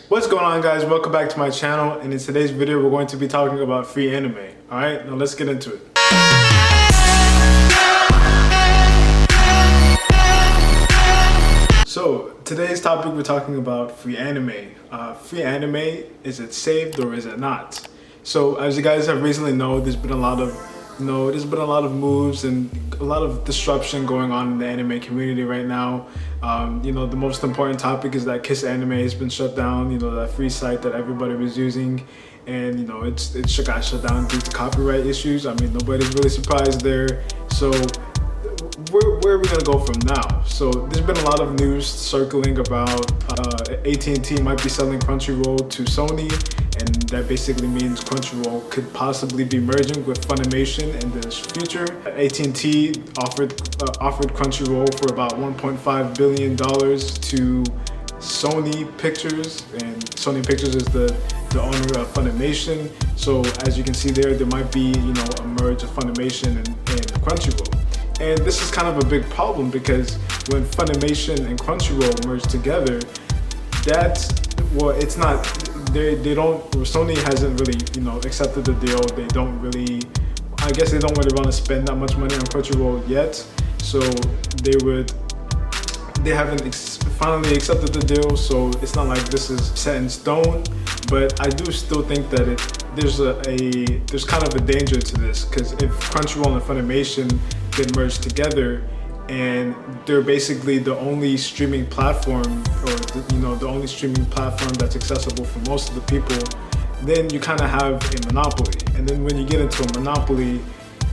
What's going on, guys? Welcome back to my channel, and in today's video we're going to be talking about free anime. Alright, now let's get into it. So today's topic, we're talking about free anime. Free anime, is it saved or is it not? So as you guys have recently known, there's been a lot of moves and a lot of disruption going on in the anime community right now. The most important topic is that Kiss Anime has been shut down, that free site that everybody was using, and it got shut down due to copyright issues. I mean, nobody's really surprised there. So where are we gonna go from now? So there's been a lot of news circling about AT&T might be selling Crunchyroll to Sony, and that basically means Crunchyroll could possibly be merging with Funimation in the future. AT&T offered Crunchyroll for about $1.5 billion to Sony Pictures, and Sony Pictures is the owner of Funimation. So as you can see there might be a merge of Funimation and Crunchyroll. And this is kind of a big problem because when Funimation and Crunchyroll merge together, Sony hasn't really, accepted the deal. I guess they don't really want to spend that much money on Crunchyroll yet. So they haven't finally accepted the deal. So it's not like this is set in stone, but I do still think that there's kind of a danger to this, because if Crunchyroll and Funimation get merged together, and they're basically the only streaming platform, or the only streaming platform that's accessible for most of the people, then you kind of have a monopoly. And then when you get into a monopoly,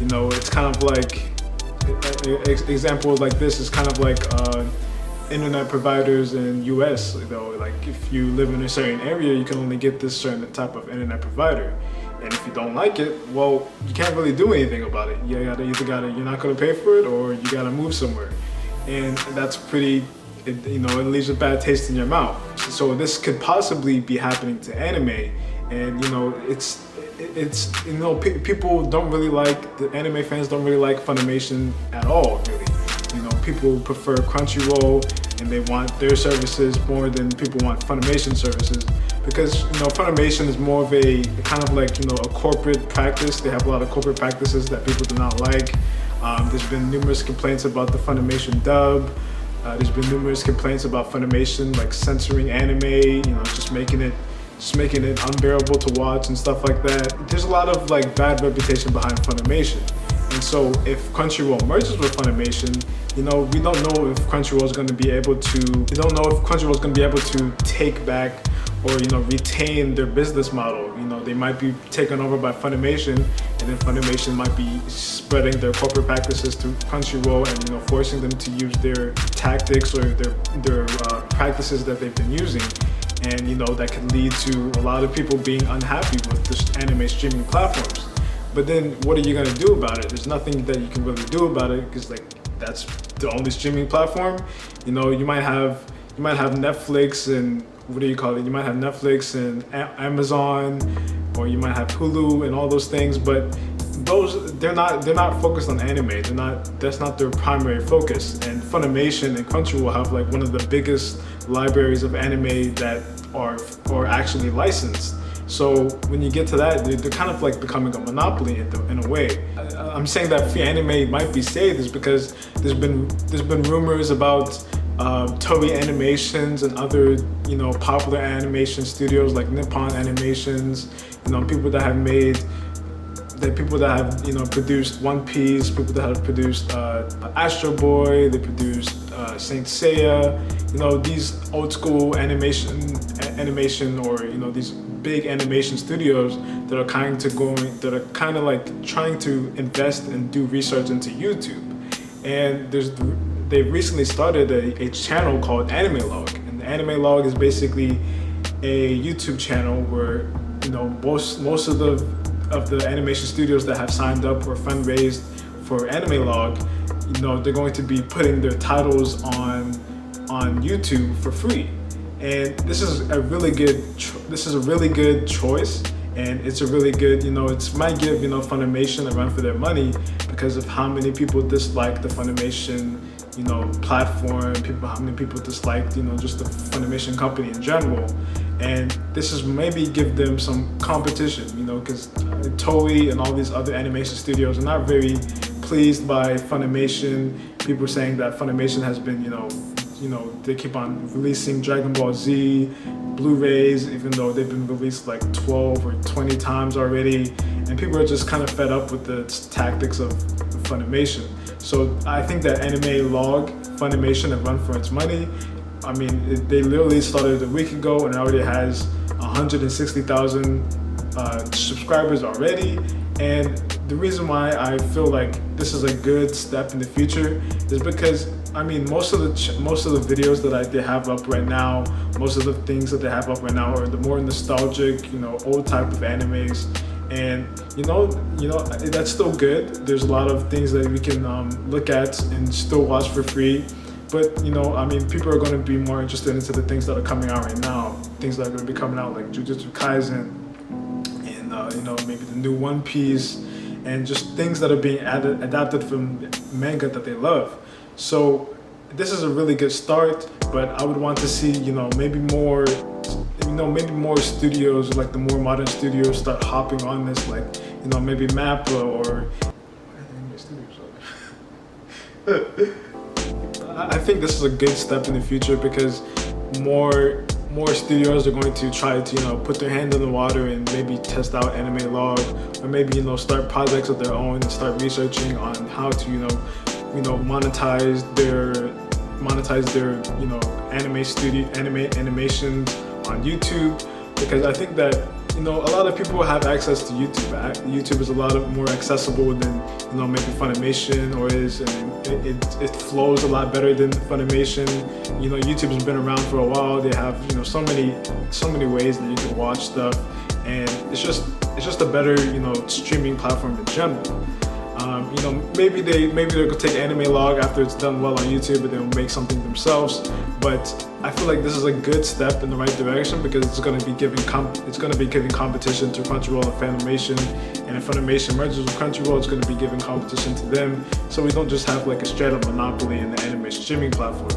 it's kind of like examples like this is kind of like internet providers in US. Like if you live in a certain area, you can only get this certain type of internet provider. And if you don't like it, well, you can't really do anything about it. You're not gonna pay for it, or you gotta move somewhere. And that's it leaves a bad taste in your mouth. So this could possibly be happening to anime. And people don't really like, the anime fans don't really like Funimation at all, really. People prefer Crunchyroll, and they want their services more than people want Funimation services, because Funimation is more of a kind of like a corporate practice. They have a lot of corporate practices that people do not like. There's been numerous complaints about the Funimation dub. There's been numerous complaints about Funimation like censoring anime, just making it unbearable to watch and stuff like that. There's a lot of bad reputation behind Funimation. And so if Crunchyroll merges with Funimation, we don't know if Crunchyroll is going to be able to take back or retain their business model. They might be taken over by Funimation, and then Funimation might be spreading their corporate practices to Crunchyroll and forcing them to use their tactics or their practices that they've been using. And that can lead to a lot of people being unhappy with the anime streaming platforms. But then what are you gonna do about it? There's nothing that you can really do about it, because that's the only streaming platform. You might have Netflix and you might have Netflix and Amazon, or you might have Hulu and all those things, but they're not focused on anime. That's not their primary focus. And Funimation and Crunchyroll have one of the biggest libraries of anime that are actually licensed. So when you get to that, they're kind of becoming a monopoly in a way. I'm saying that free anime might be saved is because there's been rumors about Toei Animations and other popular animation studios like Nippon Animations, people that have produced One Piece, people that have produced Astro Boy, they produced Saint Seiya, these old school animation or these big animation studios that are kind of trying to invest and do research into YouTube. And they recently started a channel called Anilog, and the Anilog is basically a YouTube channel where most of the animation studios that have signed up or fundraised for Anilog, they're going to be putting their titles on YouTube for free. And this is a really good choice, and it's a really good, it might give Funimation a run for their money because of how many people dislike the Funimation platform, how many people dislike just the Funimation company in general. and this is maybe give them some competition, you know, because Toei and all these other animation studios are not very pleased by Funimation. People are saying that Funimation has been, you know, they keep on releasing Dragon Ball Z Blu-rays, even though they've been released like 12 or 20 times already, and people are just kind of fed up with the tactics of Funimation. So I think that Anime Log, Funimation have run for its money. I mean, they literally started a week ago and it already has 160,000 subscribers already. And the reason why I feel like this is a good step in the future is because, I mean, most of the videos that they have up right now, most of the things that they have up right now are the more nostalgic, you know, old type of animes. And you know that's still good. There's a lot of things that we can look at and still watch for free. But, you know, I mean, people are going to be more interested into the things that are coming out right now. Things that are going to be coming out like Jujutsu Kaisen and, you know, maybe the new One Piece, and just things that are being adapted from manga that they love. So this is a really good start, but I would want to see, you know, maybe more studios, like the more modern studios, start hopping on this, like, you know, maybe Mappa or... I think this is a good step in the future because more studios are going to try to, you know, put their hand in the water and maybe test out Anime Log, or maybe, you know, start projects of their own and start researching on how to, you know, monetize their you know, animation on YouTube, because I think that, you know, a lot of people have access to YouTube. YouTube is a lot more accessible than, you know, maybe Funimation or is, and it flows a lot better than Funimation. You know, YouTube has been around for a while. They have, you know, so many ways that you can watch stuff, and it's just a better, you know, streaming platform in general. You know, maybe they're gonna take Anime Log after it's done well on YouTube, and they'll make something themselves. But I feel like this is a good step in the right direction because it's gonna be giving competition to Crunchyroll and Funimation, and if Funimation merges with Crunchyroll, it's gonna be giving competition to them. So we don't just have like a straight up monopoly in the anime streaming platform.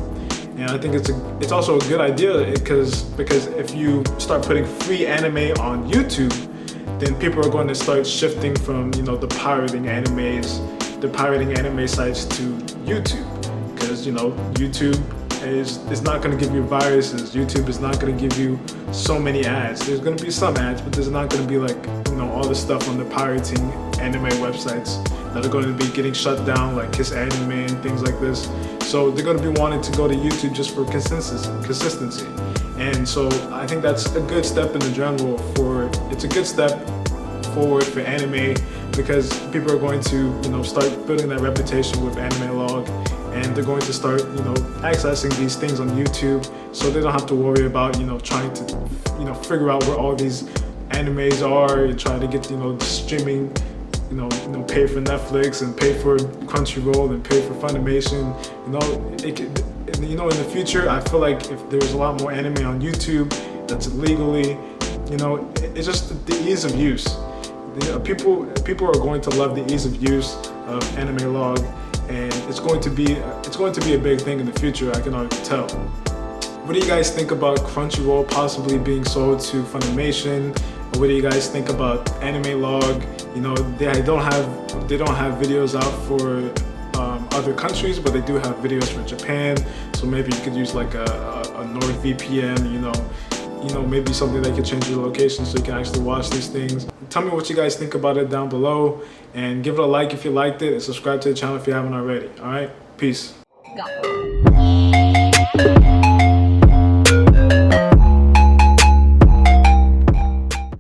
And I think it's also a good idea because if you start putting free anime on YouTube, then people are going to start shifting from, you know, the pirating anime sites to YouTube, because, you know, YouTube is not going to give you viruses. YouTube is not going to give you so many ads. There's going to be some ads, but there's not going to be like, you know, all the stuff on the pirating anime websites that are going to be getting shut down, like Kiss Anime and things like this. So they're going to be wanting to go to YouTube just for consistency. And so I think that's a good step in the general it's a good step forward for anime, because people are going to, you know, start building that reputation with Anime Log, and they're going to start, you know, accessing these things on YouTube, so they don't have to worry about, you know, trying to, you know, figure out where all these animes are and trying to get, you know, the streaming, you know, pay for Netflix and pay for Crunchyroll and pay for Funimation. You know, in the future, I feel like if there's a lot more anime on YouTube that's legally, you know, it's just the ease of use. People are going to love the ease of use of Anime Log, and it's going to be a big thing in the future. I can already tell. What do you guys think about Crunchyroll possibly being sold to Funimation? Or what do you guys think about Anime Log? You know, they don't have videos out for other countries, but they do have videos for Japan. So maybe you could use like a NordVPN, you know, maybe something that could change your location so you can actually watch these things. Tell me what you guys think about it down below, and give it a like if you liked it, and subscribe to the channel if you haven't already. All right, peace. Go.